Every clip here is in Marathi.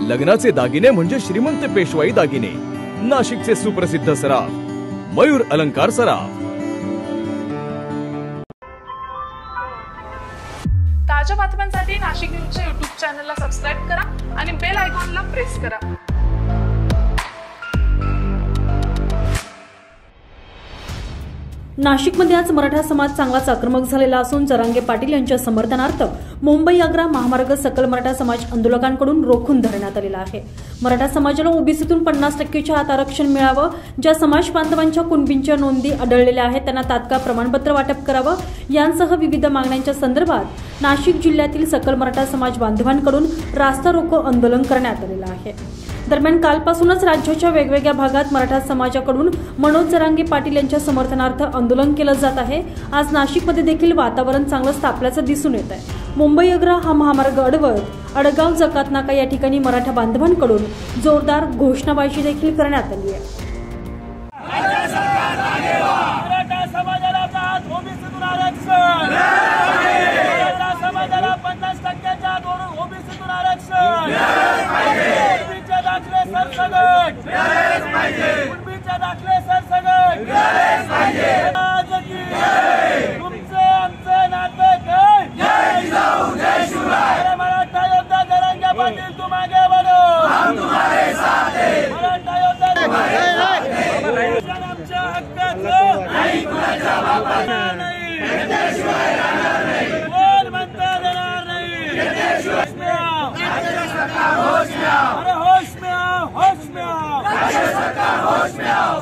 लग्नाचे दागिने म्हणजे श्रीमंत पेशवाई दागिने। नाशिकचे सुप्रसिद्ध सराफ मयूर अलंकार सराफ। ताज्या बातम्यांसाठी नाशिक न्यूजच्या YouTube चॅनलला सबस्क्राइब करा आणि बेल आयकॉनला प्रेस करा। नाशिकमध्ये आज मराठा समाज चांगलाच आक्रमक झालेला असून जरांगे पाटील यांच्या समर्थनार्थ मुंबई आग्रा महामार्ग सकल मराठा समाज आंदोलकांकडून रोखून धरण्यात आलेला आहे। मराठा समाजाला ओबीसीतून 50% आत आरक्षण मिळावं, ज्या समाज बांधवांच्या कुणबींच्या नोंदी आढळलेल्या आहेत त्यांना तात्काळ प्रमाणपत्र वाटप करावं, यांसह विविध मागण्यांच्या संदर्भात नाशिक जिल्ह्यातील सकल मराठा समाज बांधवांकडून रास्ता रोको आंदोलन करण्यात आलेलं आहे। दरम्यान कालपासूनच राज्याच्या वेगवेगळ्या भागात मराठा समाजाकडून मनोज जरांगे पाटील यांच्या समर्थनार्थ आंदोलन केलं जात आहे। आज नाशिकमध्ये देखील वातावरण चांगलंच तापल्याचं दिसून येत आहे। मुंबई आग्रा हा महामार्ग अडवत अडगाव जकात नाका या ठिकाणी मराठा बांधवांकडून जोरदार घोषणाबाजी देखील करण्यात आली आहे।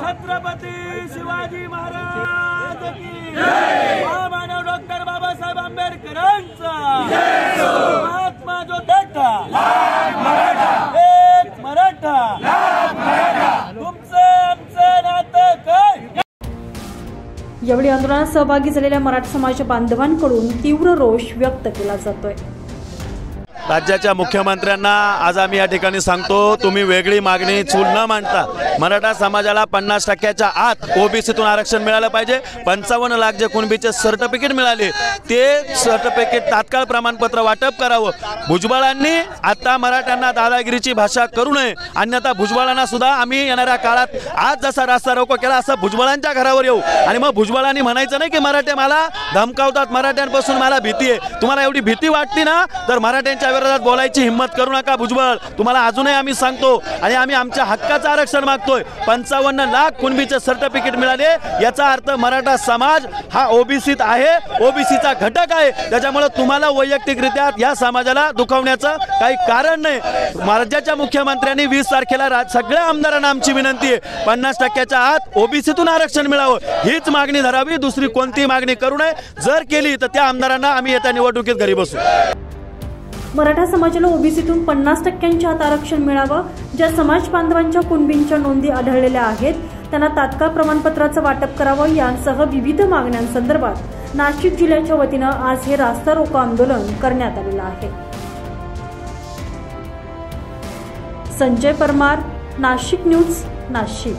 छत्रपति शिवाजी महाराज की जय। महामानव डॉक्टर बाबासाहेब आंबेडकरांचा जय। महात्मा ज्योतिबा एक मराठा तुमचं आमचं नातं काय। यावेळी आंदोलनात सहभागी झालेल्या मराठा समाज बांधवांकडून तीव्र रोष व्यक्त केला जातोय। राज्याच्या मुख्यमंत्र्यांना आज आम्ही या ठिकाणी सांगतो, तुम्ही वेगळी मागणी चूल न मांडता मराठा समाजाला 50% आत ओबीसीतून आरक्षण मिळालं पाहिजे। 55 लाख जे कुणबीचे सर्टिफिकेट मिळाले ते सर्टिफिकेट तात्काळ प्रमाणपत्र वाटप करावं। भुजबळांनी आता मराठ्यांना दादागिरीची भाषा करू नये, अन्यथा भुजबळांना सुद्धा आम्ही येणाऱ्या काळात आज जसा रास्ता रोको केला असं भुजबळांच्या घरावर येऊ आणि मग भुजबळांनी म्हणायचं नाही की मराठे मला धमकावतात, मराठ्यांपासून मला भीती आहे। तुम्हाला एवढी भीती वाटते ना तर मराठ्यांच्या विरोधात बोलायची हिम्मत करू नका। भुजबळ तुम्हाला अजूनही आम्ही सांगतो आणि आम्ही आमच्या हक्काचं आरक्षण मागतोय। 55 लाख कुणबीचे सर्टिफिकेट मिळाले याचा अर्थ मराठा समाज हा ओबीसीत आहे, ओबीसीचा घटक आहे। त्याच्यामुळे तुम्हाला वैयक्तिकरित्या या समाजाला दुखावण्याचं काही कारण नाही। राज्याच्या मुख्यमंत्र्यांनी 20 तारखेला सगळ्या आमदारांना आमची विनंती आहे 50% आत ओबीसीतून आरक्षण मिळावं हीच मागणी धरावी, दुसरी कोणतीही मागणी करू नये। जर केली तर त्या आमदारांना आम्ही येत्या निवडणुकीत घरी बसू। मराठा समाजाला ओबीसीतून 50% आत आरक्षण मिळावं, ज्या समाज बांधवांच्या कुणबींच्या नोंदी आढळलेल्या आहेत त्यांना तात्काळ प्रमाणपत्राचं वाटप करावं, यांसह विविध मागण्यांसंदर्भात नाशिक जिल्ह्याच्या वतीनं आज हे रास्ता रोको आंदोलन करण्यात आलेलं आहे। संजय परमार, नाशिक न्यूज, नाशिक।